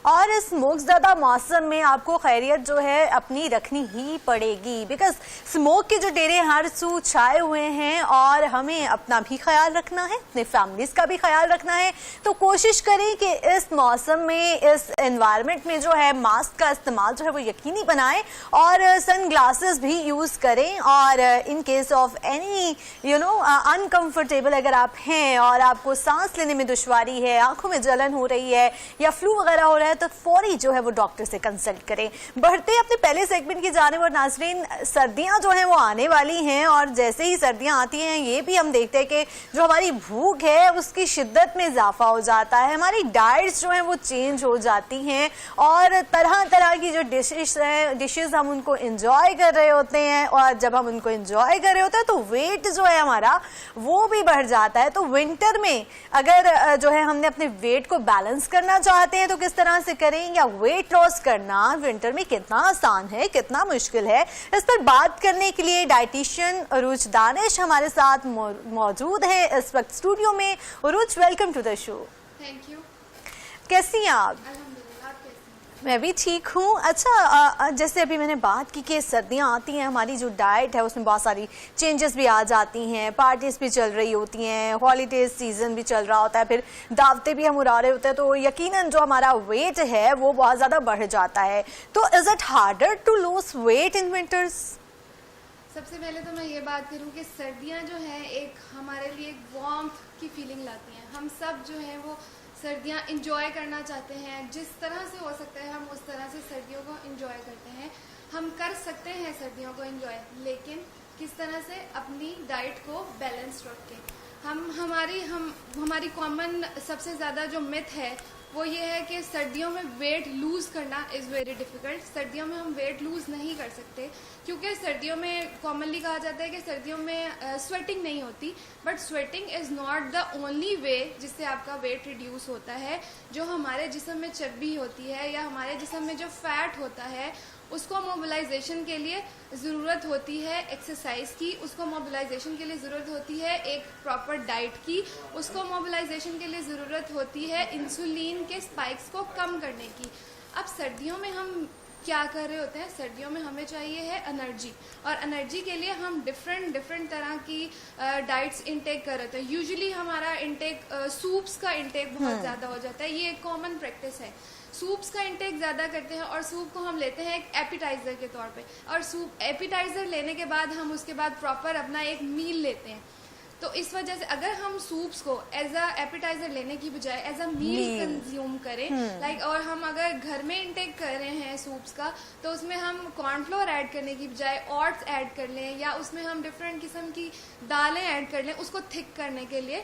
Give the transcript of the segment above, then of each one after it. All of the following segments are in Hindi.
और इस स्मोकज़दा मौसम में आपको खैरियत जो है अपनी रखनी ही पड़ेगी, बिकॉज स्मोक के जो डेरे हर सू छाए हुए हैं और हमें अपना भी ख्याल रखना है, अपने फैमिलीज का भी ख्याल रखना है। तो कोशिश करें कि इस मौसम में, इस एनवायरनमेंट में जो है मास्क का इस्तेमाल जो है वो यकीनी बनाएं और सन ग्लासेस भी यूज़ करें। और in case of any uncomfortable अगर आप हैं और आपको सांस लेने में दुश्वारी है, आंखों में जलन हो रही है या फ्लू वगैरह हो रहा है, तो फौरी जो है वो डॉक्टर से कंसल्ट करें। बढ़ते अपने पहले सेगमेंट की जानिब और नाज़रीन, सर्दियां जो हैं वो आने वाली हैं और जैसे ही सर्दियां आती हैं ये भी हम देखते हैं कि जो हमारी भूख है उसकी शिद्दत में इजाफा हो जाता है, हमारी डाइट्स जो हैं वो चेंज हो जाती हैं और तरह तरह की जो डिशेस हम उनको इंजॉय कर रहे होते हैं और जब हम उनको इंजॉय कर रहे होते हैं तो वेट जो है हमारा वो भी बढ़ जाता है। तो विंटर में अगर जो है हमने अपने वेट को बैलेंस करना चाहते हैं तो किस तरह से करें, या वेट लॉस करना विंटर में कितना आसान है, कितना मुश्किल है, इस पर बात करने के लिए डाइटिशियन उरूज दानिश हमारे साथ मौजूद है इस वक्त स्टूडियो में। Urooj, welcome to the show. Thank you. कैसी हैं आप? मैं भी ठीक हूँ। अच्छा, जैसे अभी मैंने बात की कि सर्दियाँ आती हैं, हमारी जो डाइट है उसमें बहुत सारी चेंजेस भी आ जाती हैं, पार्टीज भी चल रही होती हैं, हॉलीडेज सीजन भी चल रहा होता है, फिर दावतें भी हम उड़ा रहे होते हैं, तो यकीनन जो हमारा वेट है वो बहुत ज़्यादा बढ़ जाता है। तो is it harder to lose weight in winters? सबसे पहले तो मैं ये बात करूँ कि सर्दियाँ जो हैं एक हमारे लिए एक वार्मथ की फीलिंग लाती हैं। हम सब जो हैं वो सर्दियाँ इंजॉय करना चाहते हैं, जिस तरह से हो सकता है हम उस तरह से सर्दियों को इंजॉय करते हैं। हम कर सकते हैं सर्दियों को इंजॉय, लेकिन किस तरह से अपनी डाइट को बैलेंस रख के। हमारी कॉमन सबसे ज़्यादा जो मिथ है वो ये है कि सर्दियों में वेट लूज़ करना इज़ वेरी डिफ़िकल्ट। सर्दियों में हम वेट लूज़ नहीं कर सकते क्योंकि सर्दियों में कॉमनली कहा जाता है कि सर्दियों में स्वेटिंग नहीं होती, but sweating is not the only way जिससे आपका वेट रिड्यूस होता है। जो हमारे जिस्म में चर्बी होती है या हमारे जिस्म में जो फैट होता है उसको मोबिलाइजेशन के लिए ज़रूरत होती है एक्सरसाइज की, उसको मोबिलाइजेशन के लिए ज़रूरत होती है एक प्रॉपर डाइट की, उसको मोबिलाइजेशन के लिए ज़रूरत होती है इंसुलिन के स्पाइक्स को कम करने की। अब सर्दियों में हम क्या कर रहे होते हैं, सर्दियों में हमें चाहिए है एनर्जी, और एनर्जी के लिए हम डिफरेंट तरह की डाइट्स इनटेक कर रहे हैं। यूजुअली हमारा इनटेक सूप्स का इनटेक बहुत ज़्यादा हो जाता है, ये एक कॉमन प्रैक्टिस है। सूप्स का इंटेक ज़्यादा करते हैं और सूप को हम लेते हैं एक एपिटाइज़र के तौर पे, और सूप एपिटाइज़र लेने के बाद हम उसके बाद प्रॉपर अपना एक मील लेते हैं। तो इस वजह से अगर हम सूप्स को एज अ एपिटाइजर लेने की बजाय एज अ मील कंज्यूम करें, लाइक, और हम अगर घर में इंटेक कर रहे हैं सूप्स का, तो उसमें हम कॉर्नफ्लोर ऐड करने की बजाय ओट्स ऐड कर लें या उसमें हम डिफरेंट किस्म की दालें ऐड कर लें उसको थिक करने के लिए,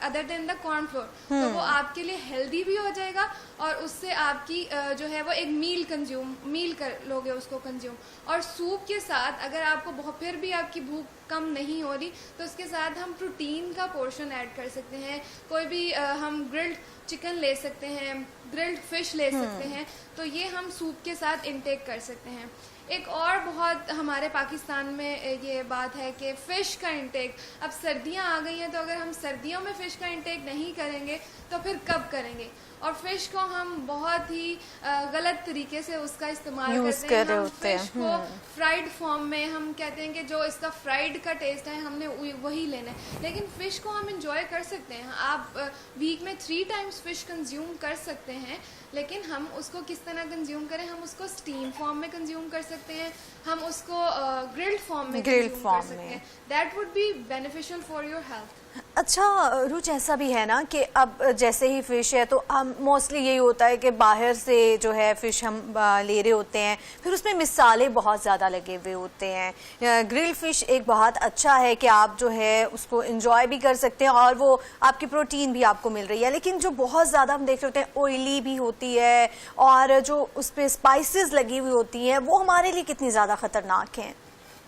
अदर देन द कॉर्नफ्लोर, तो वो आपके लिए हेल्दी भी हो जाएगा और उससे आपकी जो है वो एक मील कर लोगे उसको कंज्यूम। और सूप के साथ अगर आपको फिर भी आपकी भूख कम नहीं हो रही तो उसके साथ हम प्रोटीन का पोर्शन ऐड कर सकते हैं। कोई भी हम ग्रिल्ड चिकन ले सकते हैं, ग्रिल्ड फिश ले सकते हैं, तो ये हम सूप के साथ इंटेक कर सकते हैं। एक और बहुत हमारे पाकिस्तान में ये बात है कि फ़िश का इंटेक, अब सर्दियां आ गई हैं तो अगर हम सर्दियों में फ़िश का इंटेक नहीं करेंगे तो फिर कब करेंगे। और फ़िश को हम बहुत ही गलत तरीके से उसका इस्तेमाल करते हैं। हम फ़िश को फ्राइड फॉर्म में हम कहते हैं कि जो इसका फ्राइड का टेस्ट है हमने वही लेना है, लेकिन फ़िश को हम इंजॉय कर सकते हैं। आप वीक में 3 टाइम्स फ़िश कंज्यूम कर सकते हैं, लेकिन हम उसको किस तरह कंज्यूम करें, हम उसको स्टीम फॉर्म में कंज्यूम कर सकते हैं, हम उसको ग्रिल्ड फॉर्म में कंज्यूम कर सकते हैं। That would be beneficial for your health. अच्छा रुच, ऐसा भी है ना कि अब जैसे ही फ़िश है तो हम मोस्टली यही होता है कि बाहर से जो है फ़िश हम ले रहे होते हैं, फिर उसमें मिसाले बहुत ज़्यादा लगे हुए होते हैं। ग्रिल फ़िश एक बहुत अच्छा है कि आप जो है उसको इंजॉय भी कर सकते हैं और वो आपकी प्रोटीन भी आपको मिल रही है, लेकिन जो बहुत ज़्यादा हम देख रहे होते हैं ऑयली भी होती है और जो उस पर स्पाइसेस लगी हुई होती हैं वो हमारे लिए कितनी ज़्यादा ख़तरनाक हैं?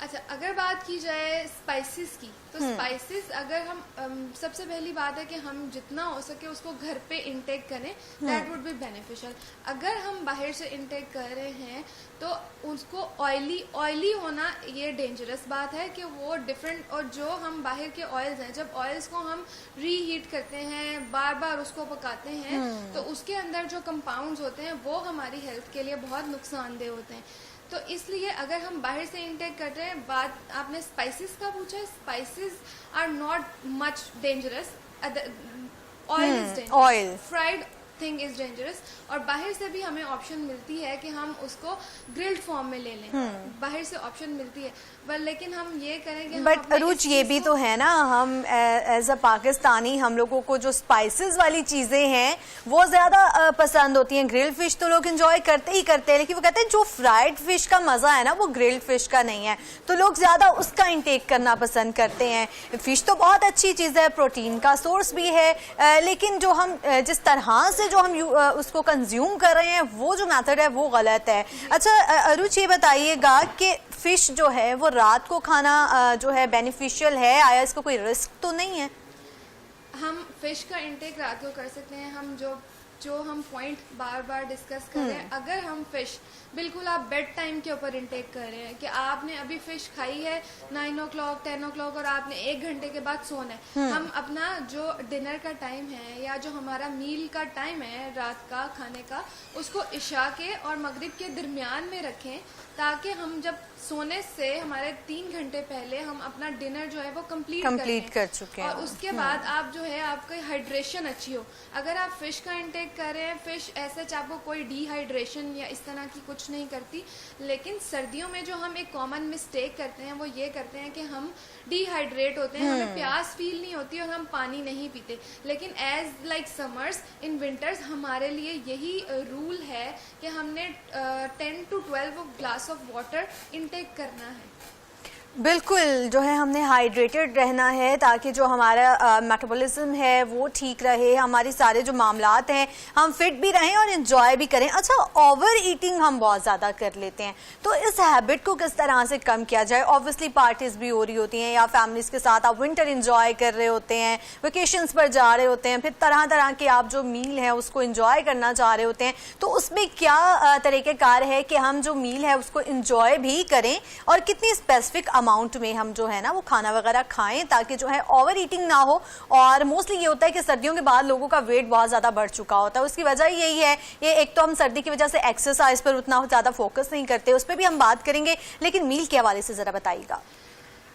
अच्छा, अगर बात की जाए स्पाइसेस की, तो स्पाइसेस अगर हम सबसे पहली बात है कि हम जितना हो सके उसको घर पे इंटेक करें, दैट वुड बी बेनिफिशियल। अगर हम बाहर से इंटेक कर रहे हैं तो उसको ऑयली होना ये डेंजरस बात है कि वो डिफरेंट, और जो हम बाहर के ऑयल्स हैं, जब ऑयल्स को हम रीहीट करते हैं, बार बार उसको पकाते हैं, तो उसके अंदर जो कंपाउंड्स होते हैं वो हमारी हेल्थ के लिए बहुत नुकसानदेह होते हैं। तो इसलिए अगर हम बाहर से इंटेक कर रहे हैं, बात आपने स्पाइसेस का पूछा, spices are not much dangerous, oil is dangerous, fried thing is dangerous, और बाहर से भी हमें ऑप्शन मिलती है कि हम उसको ग्रिल्ड फॉर्म में ले लें, बाहर से ऑप्शन मिलती है, लेकिन हम ये करेंगे। बट अरुच, ये भी तो है ना, हम एज अ पाकिस्तानी हम लोगों को जो स्पाइसेस वाली चीजें हैं वो ज्यादा पसंद होती हैं। ग्रिल्ड फिश तो लोग एंजॉय करते ही करते हैं, लेकिन वो कहते हैं जो फ्राइड फिश का मजा है ना वो ग्रिल्ड फिश का नहीं है, तो लोग ज्यादा उसका इंटेक करना पसंद करते हैं। फिश तो बहुत अच्छी चीज है, प्रोटीन का सोर्स भी है, लेकिन जो हम जिस तरह से जो हम उसको कंज्यूम कर रहे हैं वो जो मेथड है वो गलत है। अच्छा अरुच, ये बताइएगा कि फिश जो है वो रात को खाना जो है बेनिफिशियल है, आया इसको कोई रिस्क तो नहीं है? हम फिश का इंटेक रात को कर सकते हैं। हम जो हम पॉइंट बार बार डिस्कस कर रहे हैं, अगर हम फिश बिल्कुल आप बेड टाइम के ऊपर इंटेक कर रहे हैं कि आपने अभी फिश खाई है 9 o'clock 10 o'clock और आपने 1 घंटे के बाद सोना है, हम अपना जो डिनर का टाइम है या जो हमारा मील का टाइम है रात का खाने का, उसको इशा के और मगरिब के दरमियान में रखें, ताकि हम जब सोने से हमारे 3 घंटे पहले हम अपना डिनर जो है वो कंप्लीट कर चुके हैं, और उसके बाद आप जो है आपकी हाइड्रेशन अच्छी हो। अगर आप फिश का इंटेक कर रहे हैं, फिश ऐसे आपको कोई डिहाइड्रेशन या इस तरह की कुछ नहीं करती, लेकिन सर्दियों में जो हम एक कॉमन मिस्टेक करते हैं वो ये करते हैं कि हम डिहाइड्रेट होते हैं, हमें प्यास फील नहीं होती और हम पानी नहीं पीते। लेकिन as like summers in winters हमारे लिए यही रूल है कि हमने 10 to 12 glass of water intake करना है। बिल्कुल, जो है हमने हाइड्रेटेड रहना है ताकि जो हमारा मेटाबॉलिज्म है वो ठीक रहे, हमारी सारे जो मामलात हैं हम फिट भी रहें और एंजॉय भी करें। अच्छा, ओवर ईटिंग हम बहुत ज़्यादा कर लेते हैं, तो इस हैबिट को किस तरह से कम किया जाए? ऑब्वियसली पार्टीज भी हो रही होती हैं या फैमिलीज के साथ आप विंटर एंजॉय कर रहे होते हैं, वेकेशंस पर जा रहे होते हैं, फिर तरह तरह के आप जो मील है उसको एंजॉय करना चाह रहे होते हैं, तो उसमें क्या तरीक़ेकार है कि हम जो मील है उसको एंजॉय भी करें और कितनी स्पेसिफिक अमाउंट में हम जो है ना वो खाना वगैरह खाएं ताकि जो है ओवर ईटिंग ना हो? और मोस्टली ये होता है कि सर्दियों के बाद लोगों का वेट बहुत ज्यादा बढ़ चुका होता है, उसकी वजह यही है, ये एक तो हम सर्दी की वजह से एक्सरसाइज पर उतना ज्यादा फोकस नहीं करते, उस पर भी हम बात करेंगे, लेकिन मील के हवाले से जरा बताइएगा।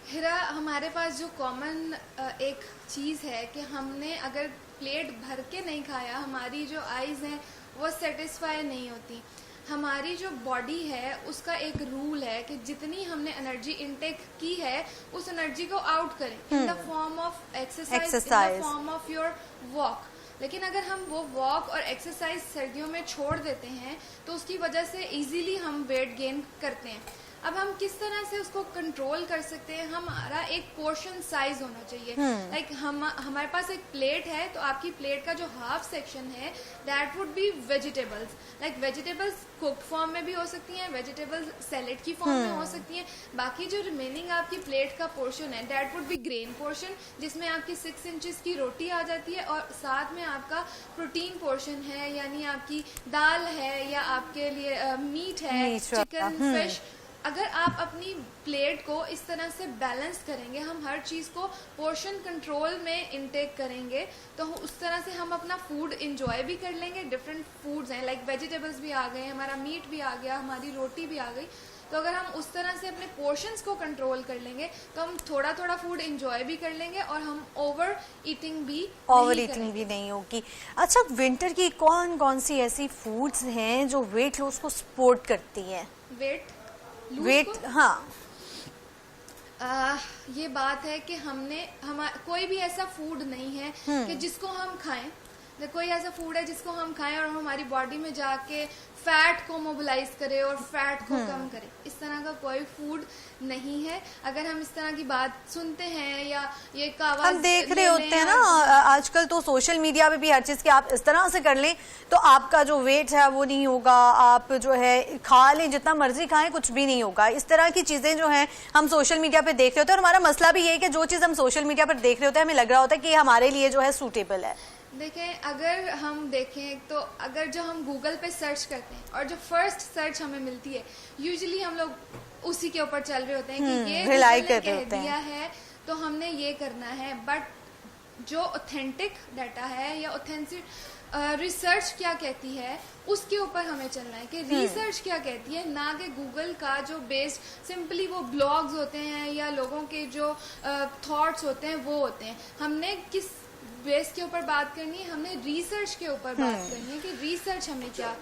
हिरा, हमारे पास जो कॉमन एक चीज़ है कि हमने अगर प्लेट भर के नहीं खाया, हमारी जो आइज़ हैं वो सेटिस्फाई नहीं होती। हमारी जो बॉडी है उसका एक रूल है कि जितनी हमने एनर्जी इनटेक की है उस एनर्जी को आउट करें in the form of exercise, in the form of your walk. लेकिन अगर हम वो वॉक और एक्सरसाइज सर्दियों में छोड़ देते हैं तो उसकी वजह से इजीली हम वेट गेन करते हैं। अब हम किस तरह से उसको कंट्रोल कर सकते हैं? हमारा एक पोर्शन साइज होना चाहिए। लाइक हमारे पास एक प्लेट है तो आपकी प्लेट का जो हाफ सेक्शन है that would be vegetables. Like vegetables cooked form में भी हो सकती हैं, वेजिटेबल्स सैलेड की फॉर्म में हो सकती हैं। बाकी जो रिमेनिंग आपकी प्लेट का पोर्शन है that would be grain portion, जिसमें आपकी 6 इंचेस की रोटी आ जाती है और साथ में आपका प्रोटीन पोर्शन है, यानी आपकी दाल है या आपके लिए मीट है, चिकन, फिश। अगर आप अपनी प्लेट को इस तरह से बैलेंस करेंगे, हम हर चीज़ को पोर्शन कंट्रोल में इंटेक करेंगे, तो उस तरह से हम अपना फूड इंजॉय भी कर लेंगे। डिफरेंट फूड्स हैं, लाइक वेजिटेबल्स भी आ गए, हमारा मीट भी आ गया, हमारी रोटी भी आ गई। तो अगर हम उस तरह से अपने पोर्शंस को कंट्रोल कर लेंगे तो हम थोड़ा थोड़ा फूड इंजॉय भी कर लेंगे और हम ओवर ईटिंग भी नहीं होगी। अच्छा, विंटर की कौन कौन सी ऐसी फूड्स हैं जो वेट लॉस को सपोर्ट करती हैं? वेट हाँ, ये बात है कि कोई भी ऐसा फूड नहीं है कि जिसको हम खाएं कोई ऐसा फूड है जिसको हम खाएं और हमारी बॉडी में जाके फैट को मोबिलाइज करे और फैट को कम करे, इस तरह का कोई फूड नहीं है। अगर हम इस तरह की बात सुनते हैं या ये कहावत हम देख रहे होते हैं ना आजकल तो सोशल मीडिया पे भी हर चीज की आप इस तरह से कर लें तो आपका जो वेट है वो नहीं होगा, आप जो है खा लें जितना मर्जी खाएं कुछ भी नहीं होगा, इस तरह की चीजें जो हैं हम सोशल मीडिया पे देख रहे होते हैं। और हमारा मसला भी ये है कि जो चीज हम सोशल मीडिया पर देख रहे होते हैं हमें लग रहा होता है कि हमारे लिए जो है सूटेबल है। देखें, अगर हम देखें तो अगर जो हम गूगल पे सर्च करते हैं और जो फर्स्ट सर्च हमें मिलती है यूजुअली हम लोग उसी के ऊपर चल रहे होते हैं कि ये रिलाई गूगल ने कर रहे कह होते दिया हैं है तो हमने ये करना है। बट जो ऑथेंटिक डाटा है या ऑथेंटिक रिसर्च क्या कहती है उसके ऊपर हमें चलना है कि रिसर्च क्या कहती है, ना कि गूगल का जो बेस्ड सिंपली वो ब्लॉग्स होते हैं या लोगों के जो थॉट्स होते हैं वो होते हैं। हमने किस बेस के ऊपर बात करनी है, हमने रिसर्च के ऊपर बात करनी है कि रिसर्च हमें क्या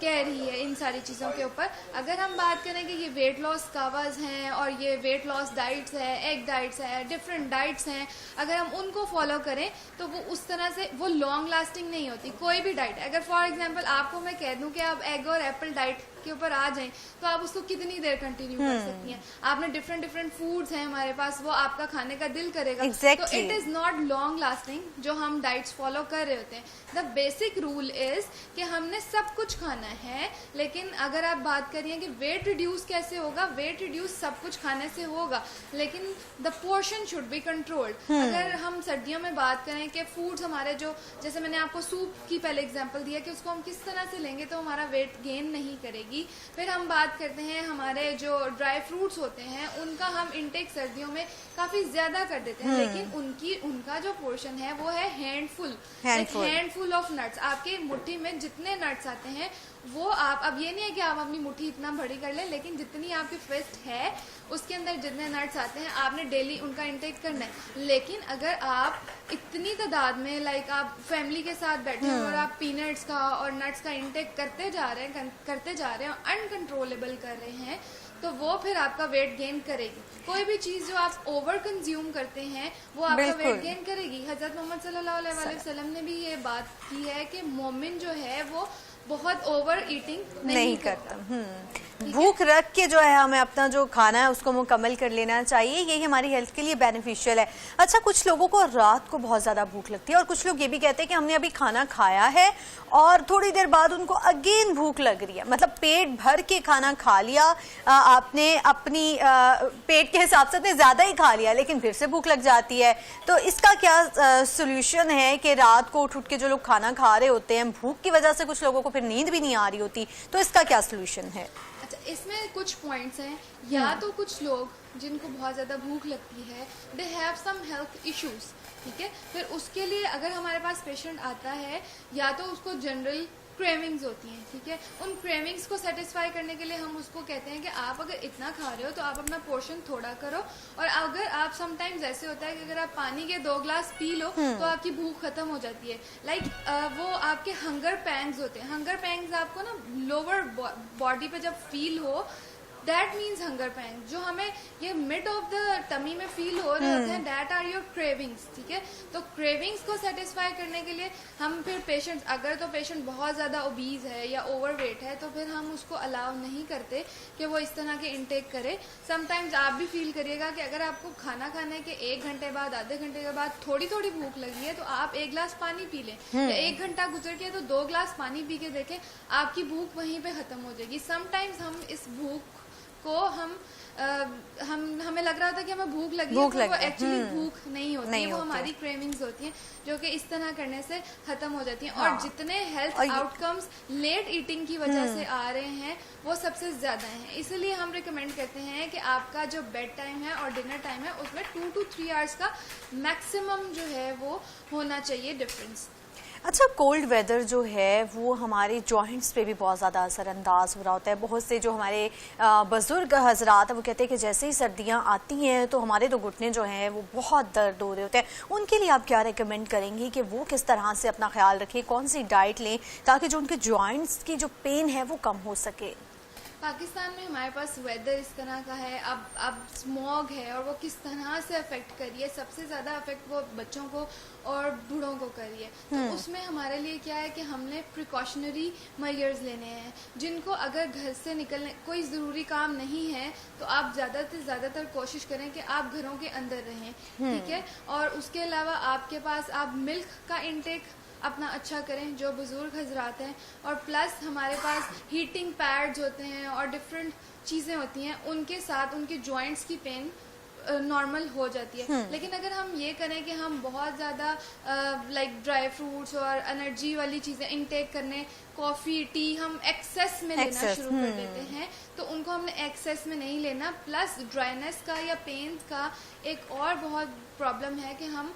कह रही है इन सारी चीज़ों के ऊपर। अगर हम बात करें कि ये वेट लॉस कावाज हैं और ये वेट लॉस डाइट्स है, एग डाइट्स है, डिफरेंट डाइट्स हैं, अगर हम उनको फॉलो करें तो वो उस तरह से वो लॉन्ग लास्टिंग नहीं होती। कोई भी डाइट, अगर फॉर एग्जांपल आपको मैं कह दूं कि आप एग और एप्पल डाइट के ऊपर आ जाएं तो आप उसको कितनी देर कंटिन्यू कर सकती हैं। आपने डिफरेंट फूड्स हैं हमारे पास, वो आपका खाने का दिल करेगा। Exactly. तो it is not long lasting जो हम डाइट्स फॉलो कर रहे होते हैं। द बेसिक रूल इज कि हमने सब कुछ खाना है, लेकिन अगर आप बात करिए कि वेट रिड्यूस कैसे होगा, वेट रिड्यूस सब कुछ खाने से होगा, लेकिन the portion should be controlled. अगर हम सर्दियों में बात करें कि फूड्स हमारे जो, जैसे मैंने आपको सूप की पहले एग्जांपल दिया कि उसको हम किस तरह से लेंगे तो हमारा वेट गेन नहीं करेगी। फिर हम बात करते हैं हमारे जो ड्राई फ्रूट्स होते हैं उनका हम इनटेक सर्दियों में काफी ज्यादा कर देते हैं, लेकिन उनका जो पोर्शन है वो है हैंडफुल ऑफ नट्स। आपके मुट्ठी में जितने नट्स आते हैं वो आप, अब ये नहीं है कि आप अपनी मुट्ठी इतना बड़ी कर लें, लेकिन जितनी आपकी फिस्ट है उसके अंदर जितने नट्स आते हैं आपने डेली उनका इंटेक करना है। लेकिन अगर आप इतनी तादाद में लाइक आप फैमिली के साथ बैठे हैं और आप पीनट्स का और नट्स का इंटेक करते जा रहे हैं और अनकंट्रोलेबल कर रहे हैं तो वो फिर आपका वेट गेन करेगी। कोई भी चीज जो आप ओवर कंज्यूम करते हैं वो आपका वेट गेन करेगी। हजरत मोहम्मद सल्लल्लाहु अलैहि वसल्लम ने भी ये बात की है कि मोमिन जो है वो बहुत ओवर ईटिंग नहीं करता। भूख रख के जो है हमें अपना जो खाना है उसको मुकम्मल कर लेना चाहिए, यही हमारी हेल्थ के लिए बेनिफिशियल है। अच्छा, कुछ लोगों को रात को बहुत ज़्यादा भूख लगती है और कुछ लोग ये भी कहते हैं कि हमने अभी खाना खाया है और थोड़ी देर बाद उनको अगेन भूख लग रही है, मतलब पेट भर के खाना खा लिया आपने, अपनी पेट के हिसाब से इतने ज़्यादा ही खा लिया लेकिन फिर से भूख लग जाती है। तो इसका क्या सोल्यूशन है कि रात को उठ के जो लोग खाना खा रहे होते हैं भूख की वजह से कुछ लोगों को फिर नींद भी नहीं आ रही होती, तो इसका क्या सोल्यूशन है? इसमें कुछ पॉइंट्स हैं। या तो कुछ लोग जिनको बहुत ज़्यादा भूख लगती है, they have some health issues, ठीक है, फिर उसके लिए अगर हमारे पास पेशेंट आता है या तो उसको जनरल क्रेविंग्स होती हैं, ठीक है, उन क्रेविंग्स को सेटिस्फाई करने के लिए हम उसको कहते हैं कि आप अगर इतना खा रहे हो तो आप अपना पोर्शन थोड़ा करो। और अगर आप समटाइम्स ऐसे होता है कि अगर आप पानी के 2 ग्लास पी लो तो आपकी भूख खत्म हो जाती है। लाइक वो आपके हंगर पैंग्स होते हैं। हंगर पैंग्स आपको ना लोअर बॉडी पे जब फील हो दैट मीन्स हंगर पैंग, जो हमें ये मिड ऑफ द टमी में फील हो रहे होते हैं, दैट आर योर क्रेविंग्स, ठीक है। तो क्रेविंग्स को सेटिस्फाई करने के लिए हम फिर पेशेंट, अगर तो पेशेंट बहुत ज़्यादा ओबीज है या ओवरवेट है तो फिर हम उसको अलाउ नहीं करते कि वो इस तरह के इंटेक करे। समटाइम्स आप भी फील करिएगा कि अगर आपको खाना खाने के 1 घंटे बाद, आधे घंटे के बाद थोड़ी थोड़ी भूख लगी है तो आप 1 ग्लास पानी पी लें, या 1 घंटा गुजर गया तो 2 ग्लास पानी पी के देखें, आपकी भूख वहीं पे खत्म हो जाएगी। समटाइम्स हम इस भूख को हमें लग रहा था कि हमें भूख लगी है, तो वो एक्चुअली भूख नहीं होती है, वो हमारी क्रेविंग्स होती हैं जो कि इस तरह करने से खत्म हो जाती हैं। और जितने हेल्थ आउटकम्स लेट ईटिंग की वजह से आ रहे हैं वो सबसे ज्यादा हैं। इसलिए हम रिकमेंड करते हैं कि आपका जो बेड टाइम है और डिनर टाइम है उसमें 2 to 3 आवर्स का मैक्सिमम जो है वो होना चाहिए डिफरेंस। अच्छा, कोल्ड वेदर जो है वो हमारे जॉइंट्स पे भी बहुत ज़्यादा असरअंदाज हो रहा होता है। बहुत से जो हमारे बुजुर्ग हजरात हैं वो कहते हैं कि जैसे ही सर्दियां आती हैं तो हमारे तो घुटने जो हैं वो बहुत दर्द हो रहे होते हैं। उनके लिए आप क्या रिकमेंड करेंगी कि वो किस तरह से अपना ख्याल रखें, कौन सी डाइट लें ताकि जो उनके जॉइंट्स की जो पेन है वो कम हो सके? पाकिस्तान में हमारे पास वेदर इस तरह का है, अब स्मॉग है और वो किस तरह से अफेक्ट कर रही है, सबसे ज़्यादा अफेक्ट वो बच्चों को और बूढ़ों को कर रही है। तो उसमें हमारे लिए क्या है कि हमने प्रिकॉशनरी मेजर्स लेने हैं, जिनको अगर घर से निकलने कोई ज़रूरी काम नहीं है तो आप ज़्यादातर कोशिश करें कि आप घरों के अंदर रहें, ठीक है। और उसके अलावा आपके पास आप मिल्क का इंटेक अपना अच्छा करें, जो बुजुर्ग हजरात हैं, और प्लस हमारे पास हीटिंग पैड्स होते हैं और डिफरेंट चीज़ें होती हैं, उनके साथ उनके जॉइंट्स की पेन नॉर्मल हो जाती है। लेकिन अगर हम ये करें कि हम बहुत ज़्यादा लाइक ड्राई फ्रूट्स और एनर्जी वाली चीज़ें इनटेक करने, कॉफ़ी टी हम एक्सेस में लेना शुरू कर देते हैं, तो उनको हमने एक्सेस में नहीं लेना। प्लस ड्राइनेस का या पेन का एक और बहुत प्रॉब्लम है कि हम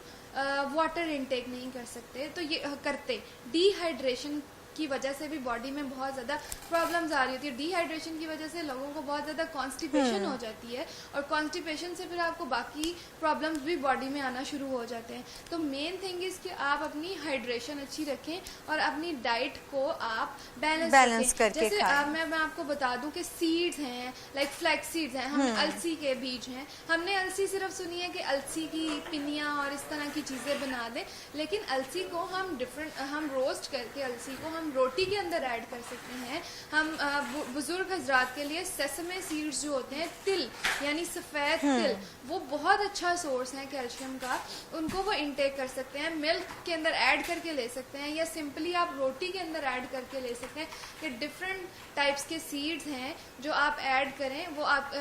वाटर इनटेक नहीं कर सकते, तो ये करते डिहाइड्रेशन की वजह से भी बॉडी में बहुत ज़्यादा प्रॉब्लम्स आ रही होती है। डिहाइड्रेशन की वजह से लोगों को बहुत ज़्यादा कॉन्स्टिपेशन हो जाती है, और कॉन्स्टिपेशन से फिर आपको बाकी प्रॉब्लम्स भी बॉडी में आना शुरू हो जाते हैं। तो मेन थिंग इज़ कि आप अपनी हाइड्रेशन अच्छी रखें और अपनी डाइट को आप बैलेंस करके जैसे मैं आपको बता दूं कि सीड्स हैं, लाइक फ्लैक्स सीड्स हैं, हम अलसी के बीज हैं। हमने अलसी सिर्फ सुनी है कि अलसी की पिनियाँ और इस तरह की चीज़ें बना दें, लेकिन अलसी को हम रोस्ट करके अलसी को हम रोटी के अंदर ऐड कर सकते हैं। हम बुजुर्ग हजरात के लिए सेसमे सीड्स जो होते हैं, तिल यानी सफ़ेद तिल, वो बहुत अच्छा सोर्स है कैल्शियम का, उनको वो इंटेक कर सकते हैं, मिल्क के अंदर ऐड करके ले सकते हैं, या सिंपली आप रोटी के अंदर ऐड करके ले सकते हैं। कि डिफरेंट टाइप्स के सीड्स हैं जो आप ऐड करें, वो आप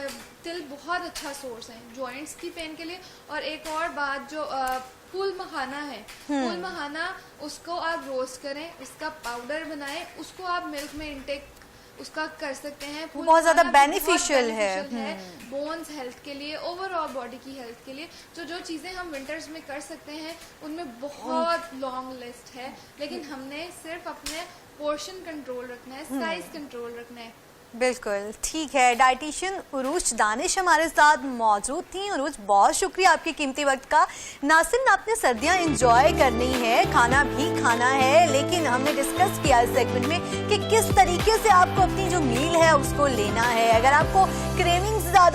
तिल बहुत अच्छा सोर्स है जॉइंट्स की पेन के लिए। और एक और बात, जो फूल मखाना है, फूल मखाना उसको आप रोस्ट करें, उसका पाउडर बनाएं, उसको आप मिल्क में इंटेक उसका कर सकते हैं। फूल बहुत ज्यादा मखाना बेनिफिशियल है बोन्स हेल्थ के लिए, ओवरऑल बॉडी की हेल्थ के लिए। जो चीज़ें हम विंटर्स में कर सकते हैं उनमें बहुत लॉन्ग लिस्ट है, लेकिन हमने सिर्फ अपने पोर्शन कंट्रोल रखना है, साइज कंट्रोल रखना है। बिल्कुल ठीक है। डाइटिशियन उरूज दानिश हमारे साथ मौजूद थी। उरूज, बहुत शुक्रिया आपके कीमती वक्त का। ना सिर्फ आपने सर्दियां एंजॉय करनी है, खाना भी खाना है, लेकिन हमने डिस्कस किया इस सेगमेंट में कि किस तरीके से आपको अपनी जो मील है उसको लेना है। अगर आपको क्रेविंग्स ज्यादा